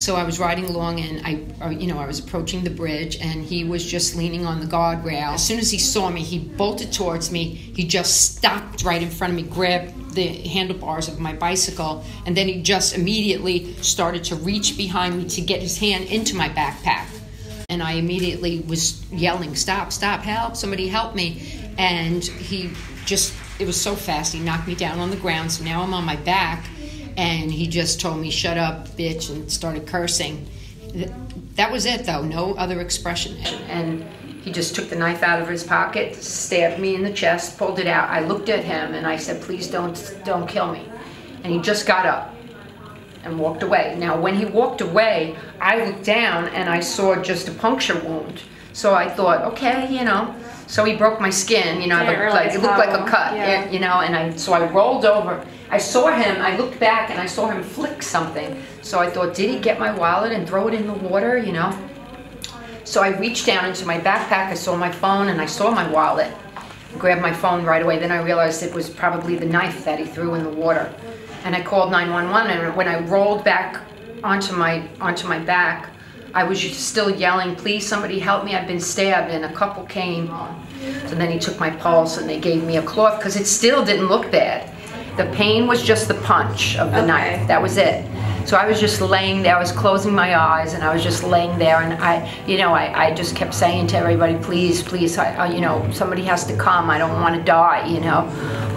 So I was riding along, and I was approaching the bridge, and he was just leaning on the guardrail. As soon as he saw me, he bolted towards me. He just stopped right in front of me, grabbed the handlebars of my bicycle, and then he just immediately started to reach behind me to get his hand into my backpack. And I immediately was yelling, "Stop, stop, help, somebody help me." And it was so fast, he knocked me down on the ground, so now I'm on my back. And he just told me, "Shut up, bitch," and started cursing. That was it, though. No other expression. And he just took the knife out of his pocket, stabbed me in the chest, pulled it out. I looked at him and I said, "Please don't kill me." And he just got up and walked away. Now, when he walked away, I looked down and I saw just a puncture wound. So I thought, okay, So he broke my skin, it looked like a cut, yeah. So I rolled over. I saw him, I looked back and I saw him flick something. So I thought, did he get my wallet and throw it in the water, So I reached down into my backpack, I saw my phone and I saw my wallet. I grabbed my phone right away, then I realized it was probably the knife that he threw in the water. And I called 911, and when I rolled back onto my back, I was still yelling, "Please, somebody help me, I've been stabbed," and a couple came. So then he took my pulse and they gave me a cloth, because it still didn't look bad. The pain was just the punch of the knife, that was it. So I was just laying there, I was closing my eyes and I was just laying there, and I just kept saying to everybody, "Please, please, somebody has to come, I don't want to die,"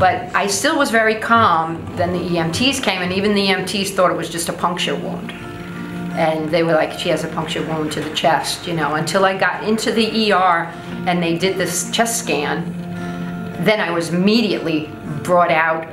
But I still was very calm. Then the EMTs came, and even the EMTs thought it was just a puncture wound. And they were like, "She has a puncture wound to the chest," until I got into the ER and they did this chest scan. Then I was immediately brought out,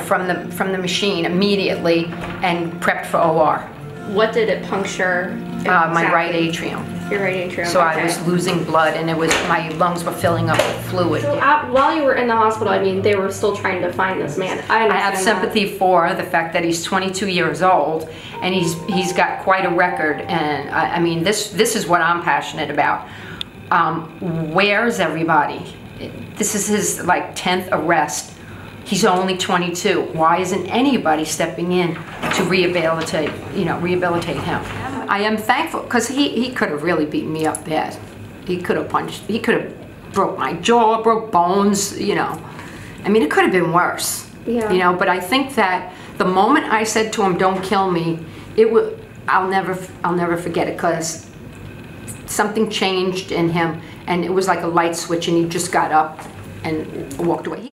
from the machine immediately and prepped for OR. What did it puncture? Exactly? My right atrium. Your right atrium. So okay. I was losing blood, and my lungs were filling up with fluid. So while you were in the hospital, they were still trying to find this man. I have sympathy for the fact that he's 22 years old, and he's got quite a record. And this is what I'm passionate about. Where's everybody? This is his 10th arrest. He's only 22. Why isn't anybody stepping in to rehabilitate him? I am thankful, because he could have really beaten me up bad. He could have punched, he could have broke my jaw, broke bones, it could have been worse. Yeah. But I think that the moment I said to him, "Don't kill me," I'll never forget it, because something changed in him, and it was like a light switch, and he just got up and walked away.